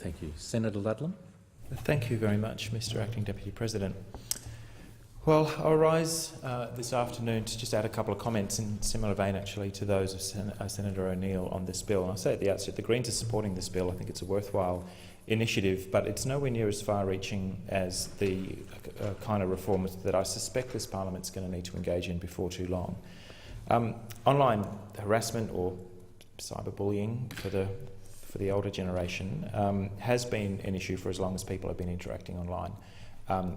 Thank you. Senator Ludlam. Thank you very much, Mr Acting Deputy President. Well, I'll rise this afternoon to just add a couple of comments in similar vein actually to those of Senator O'Neill on this bill. And I'll say at the outset, the Greens are supporting this bill. I think it's a worthwhile initiative, but it's nowhere near as far-reaching as the kind of reforms that I suspect this Parliament's going to need to engage in before too long. Online harassment or cyberbullying for the older generation has been an issue for as long as people have been interacting online.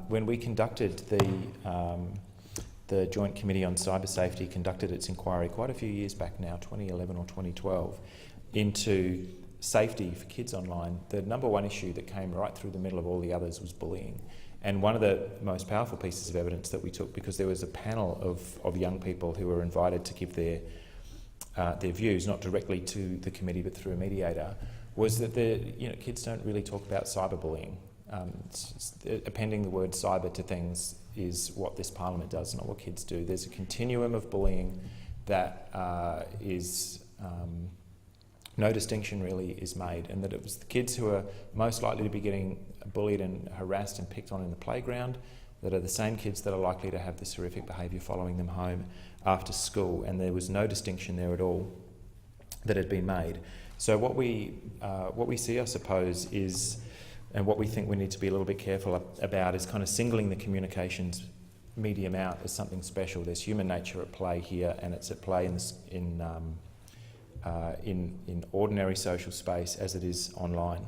When we conducted the Joint Committee on Cyber Safety conducted its inquiry quite a few years back now, 2011 or 2012, into safety for kids online, the number one issue that came right through the middle of all the others was bullying. And one of the most powerful pieces of evidence that we took, because there was a panel of young people who were invited to give their views, not directly to the committee but through a mediator, was that kids don't really talk about cyberbullying. Appending the word cyber to things is what this Parliament does, not what kids do. There's a continuum of bullying that no distinction really is made, and that it was the kids who are most likely to be getting bullied and harassed and picked on in the playground that are the same kids that are likely to have this horrific behaviour following them home after school, and there was no distinction there at all that had been made. So what we see, I suppose, is, and what we think we need to be a little bit careful about, is kind of singling the communications medium out as something special. There's human nature at play here, and it's at play in ordinary social space as it is online.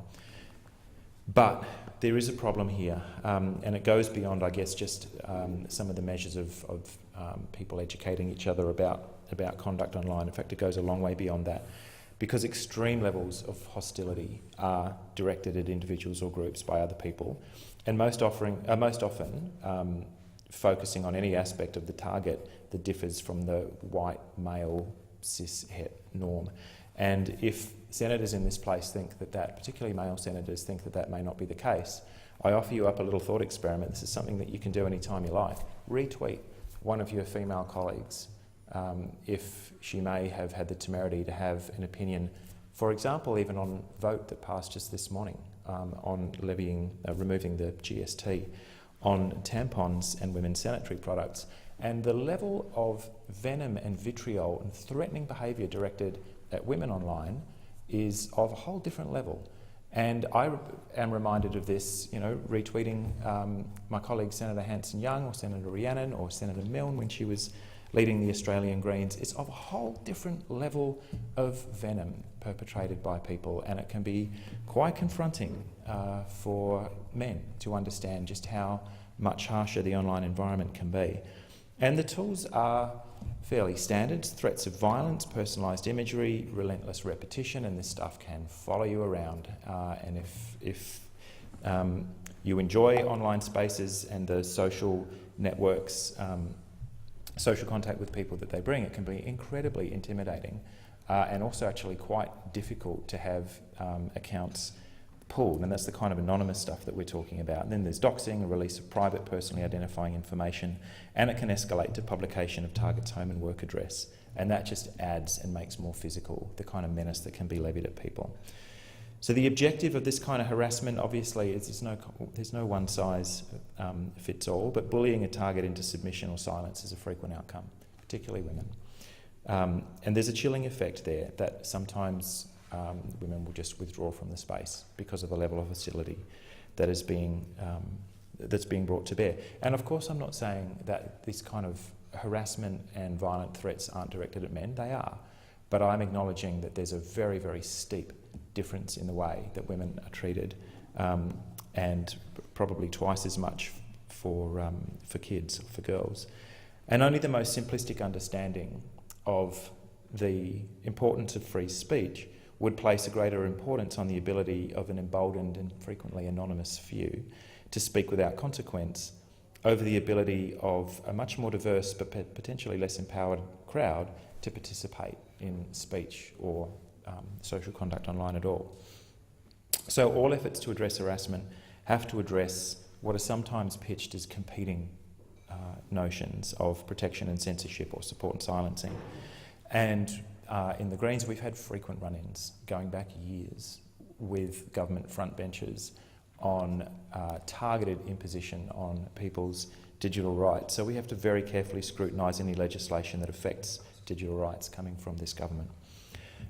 But there is a problem here, and it goes beyond, I guess, just some of the measures of people educating each other about conduct online. In fact, it goes a long way beyond that, because extreme levels of hostility are directed at individuals or groups by other people, and most often focusing on any aspect of the target that differs from the white male cis-het norm. And if senators in this place think that, particularly male senators, think that may not be the case, I offer you up a little thought experiment. This is something that you can do anytime you like. Retweet one of your female colleagues if she may have had the temerity to have an opinion, for example, even on vote that passed just this morning on removing the GST on tampons and women's sanitary products. And the level of venom and vitriol and threatening behaviour directed at women online is of a whole different level. And I am reminded of this, retweeting my colleague Senator Hanson-Young or Senator Rhiannon or Senator Milne when she was leading the Australian Greens. It's of a whole different level of venom perpetrated by people, and it can be quite confronting for men to understand just how much harsher the online environment can be. And the tools are fairly standard: threats of violence, personalised imagery, relentless repetition, and this stuff can follow you around. And if you enjoy online spaces and the social networks, social contact with people that they bring, it can be incredibly intimidating and also actually quite difficult to have accounts pulled, and that's the kind of anonymous stuff that we're talking about. And then there's doxing, a release of private, personally identifying information, and it can escalate to publication of target's home and work address, and that just adds and makes more physical the kind of menace that can be levied at people. So the objective of this kind of harassment, obviously, is there's no one size fits all, but bullying a target into submission or silence is a frequent outcome, particularly women. And there's a chilling effect there that sometimes women will just withdraw from the space because of the level of hostility that is that's being brought to bear. And of course, I'm not saying that this kind of harassment and violent threats aren't directed at men. They are. But I'm acknowledging that there's a very, very steep difference in the way that women are treated, and probably twice as much for kids, for girls. And only the most simplistic understanding of the importance of free speech would place a greater importance on the ability of an emboldened and frequently anonymous few to speak without consequence over the ability of a much more diverse but potentially less empowered crowd to participate in speech or social conduct online at all. So all efforts to address harassment have to address what are sometimes pitched as competing notions of protection and censorship or support and silencing. And in the Greens, we've had frequent run-ins going back years with government frontbenchers on targeted imposition on people's digital rights. So we have to very carefully scrutinise any legislation that affects digital rights coming from this government.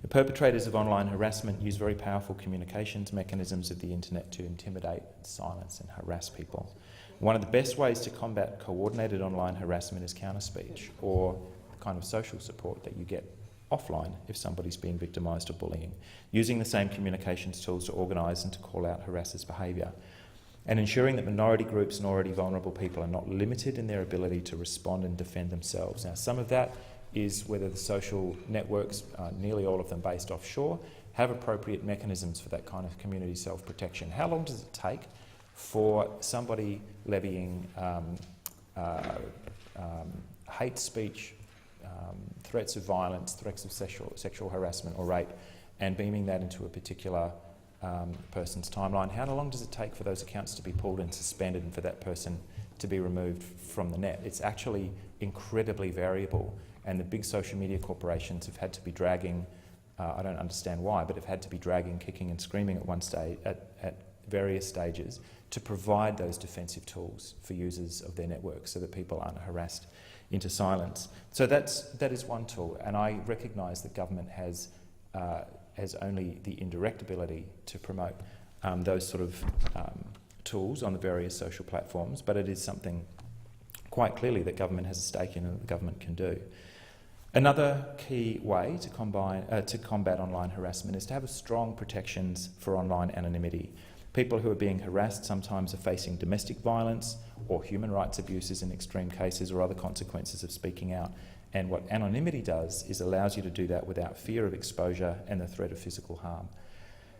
The perpetrators of online harassment use very powerful communications mechanisms of the internet to intimidate, silence and harass people. One of the best ways to combat coordinated online harassment is counter-speech, or the kind of social support that you get offline if somebody's been victimised of bullying, using the same communications tools to organise and to call out harassers' behaviour, and ensuring that minority groups and already vulnerable people are not limited in their ability to respond and defend themselves. Now, some of that is whether the social networks, nearly all of them based offshore, have appropriate mechanisms for that kind of community self-protection. How long does it take for somebody levying hate speech, threats of violence, threats of sexual harassment or rape, and beaming that into a particular person's timeline? How long does it take for those accounts to be pulled and suspended and for that person to be removed from the net? It's actually incredibly variable, and the big social media corporations have had to be dragging, I don't understand why, but have had to be dragging, kicking and screaming at one stage, at various stages, to provide those defensive tools for users of their networks so that people aren't harassed into silence. So that is one tool, and I recognise that government has only the indirect ability to promote those sort of tools on the various social platforms, but it is something quite clearly that government has a stake in and that the government can do. Another key way to combat online harassment is to have strong protections for online anonymity. People who are being harassed sometimes are facing domestic violence or human rights abuses in extreme cases, or other consequences of speaking out. And what anonymity does is allows you to do that without fear of exposure and the threat of physical harm.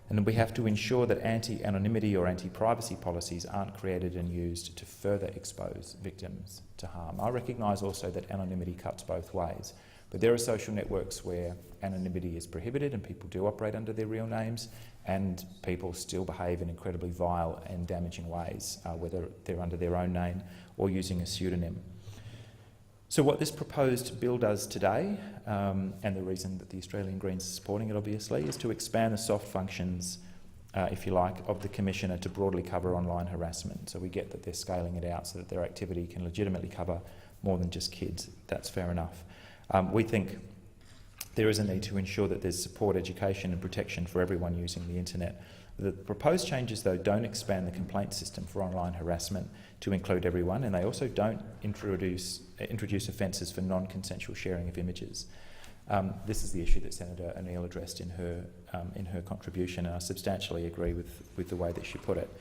And we have to ensure that anti-anonymity or anti-privacy policies aren't created and used to further expose victims to harm. I recognise also that anonymity cuts both ways, but there are social networks where anonymity is prohibited and people do operate under their real names, and people still behave in incredibly vile and damaging ways, whether they're under their own name or using a pseudonym. So what this proposed bill does today, and the reason that the Australian Greens are supporting it obviously, is to expand the soft functions, if you like, of the Commissioner to broadly cover online harassment. So we get that they're scaling it out so that their activity can legitimately cover more than just kids. That's fair enough. We think there is a need to ensure that there's support, education and protection for everyone using the internet. The proposed changes, though, don't expand the complaint system for online harassment to include everyone, and they also don't introduce offences for non-consensual sharing of images. This is the issue that Senator O'Neill addressed in her contribution, and I substantially agree with the way that she put it.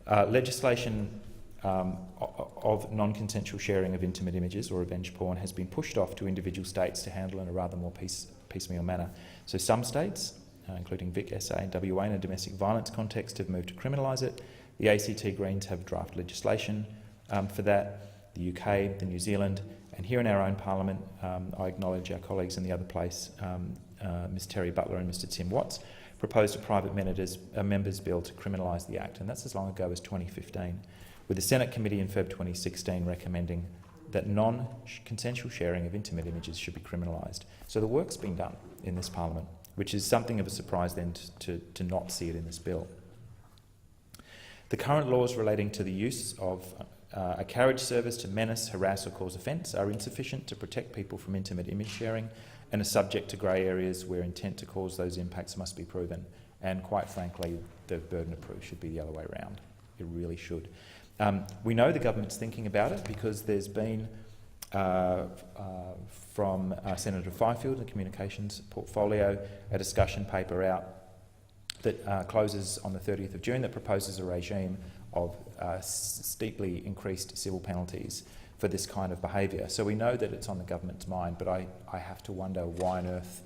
Legislation of non-consensual sharing of intimate images or revenge porn has been pushed off to individual states to handle in a rather more piecemeal manner. So some states, including Vic, SA and WA in a domestic violence context, have moved to criminalise it. The ACT Greens have draft legislation for that. The UK, the New Zealand, and here in our own Parliament, I acknowledge our colleagues in the other place, Ms Terry Butler and Mr Tim Watts, proposed a private members bill to criminalise the act, and that's as long ago as 2015, with the Senate committee in Feb 2016 recommending that non-consensual sharing of intimate images should be criminalised. So the work's been done in this Parliament, which is something of a surprise then to not see it in this bill. The current laws relating to the use of a carriage service to menace, harass or cause offence are insufficient to protect people from intimate image sharing and are subject to grey areas where intent to cause those impacts must be proven. And quite frankly, the burden of proof should be the other way around. It really should. We know the government's thinking about it because there's been, from Senator Fifield, the communications portfolio, a discussion paper out that closes on the 30th of June that proposes a regime of steeply increased civil penalties for this kind of behaviour. So we know that it's on the government's mind, but I have to wonder why on earth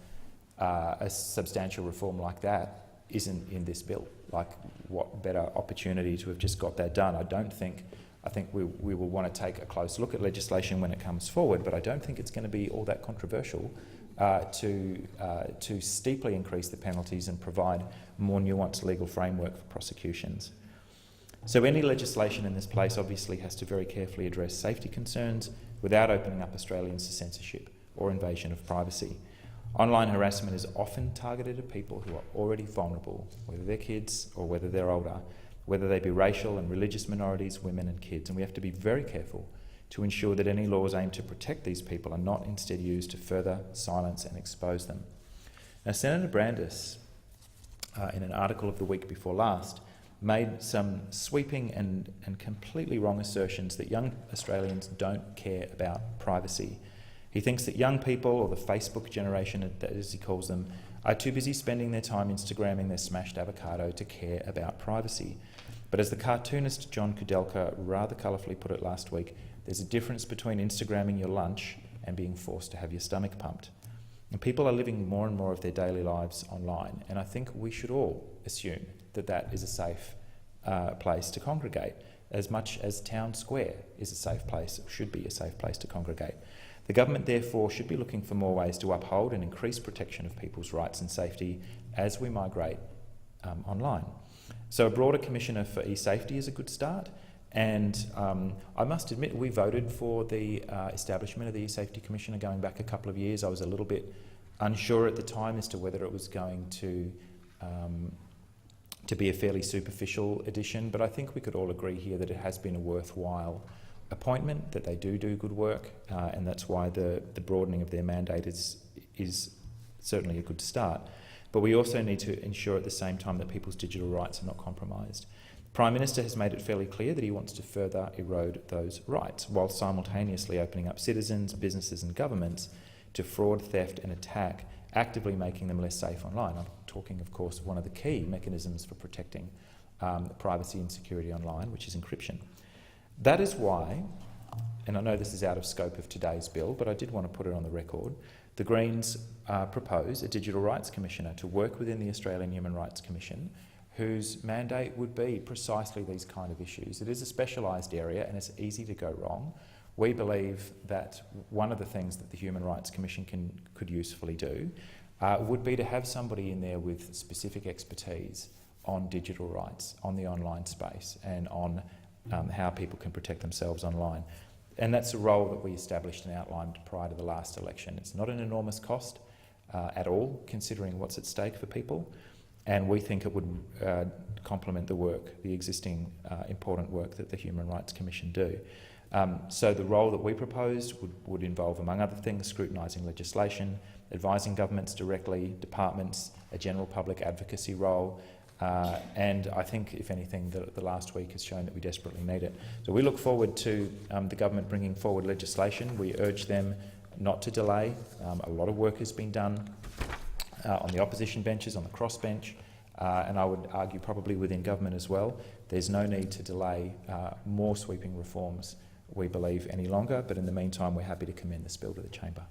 a substantial reform like that isn't in this bill. Like, what better opportunity to have just got that done? I think we will want to take a close look at legislation when it comes forward, but I don't think it's going to be all that controversial to steeply increase the penalties and provide more nuanced legal framework for prosecutions. So any legislation in this place obviously has to very carefully address safety concerns without opening up Australians to censorship or invasion of privacy. Online harassment is often targeted at people who are already vulnerable, whether they're kids or whether they're older, whether they be racial and religious minorities, women and kids. And we have to be very careful to ensure that any laws aimed to protect these people are not instead used to further silence and expose them. Now, Senator Brandis, in an article of the week before last, made some sweeping and completely wrong assertions that young Australians don't care about privacy. He thinks that young people, or the Facebook generation as he calls them, are too busy spending their time Instagramming their smashed avocado to care about privacy. But as the cartoonist John Kudelka rather colourfully put it last week, there's a difference between Instagramming your lunch and being forced to have your stomach pumped. And people are living more and more of their daily lives online, and I think we should all assume that that is a safe place to congregate, as much as Town Square is a safe place, or should be a safe place to congregate. The government, therefore, should be looking for more ways to uphold and increase protection of people's rights and safety as we migrate online. So a broader commissioner for e-safety is a good start, and I must admit we voted for the establishment of the e-safety commissioner going back a couple of years. I was a little bit unsure at the time as to whether it was going to be a fairly superficial addition, but I think we could all agree here that it has been a worthwhile appointment, that they do good work, and that's why the broadening of their mandate is certainly a good start. But we also need to ensure at the same time that people's digital rights are not compromised. The Prime Minister has made it fairly clear that he wants to further erode those rights, while simultaneously opening up citizens, businesses and governments to fraud, theft and attack, actively making them less safe online. I'm talking, of course, of one of the key mechanisms for protecting privacy and security online, which is encryption. That is why, and I know this is out of scope of today's bill, but I did want to put it on the record, the Greens propose a Digital Rights Commissioner to work within the Australian Human Rights Commission, whose mandate would be precisely these kind of issues. It is a specialised area and it's easy to go wrong. We believe that one of the things that the Human Rights Commission could usefully do would be to have somebody in there with specific expertise on digital rights, on the online space and on how people can protect themselves online. And that's a role that we established and outlined prior to the last election. It's not an enormous cost at all, considering what's at stake for people, and we think it would complement the work, the existing important work that the Human Rights Commission do. So the role that we proposed would involve, among other things, scrutinising legislation, advising governments directly, departments, a general public advocacy role, and I think, if anything, the last week has shown that we desperately need it. So we look forward to the government bringing forward legislation. We urge them not to delay. A lot of work has been done on the opposition benches, on the crossbench, and I would argue probably within government as well. There's no need to delay more sweeping reforms, we believe, any longer, but in the meantime we're happy to commend this bill to the Chamber.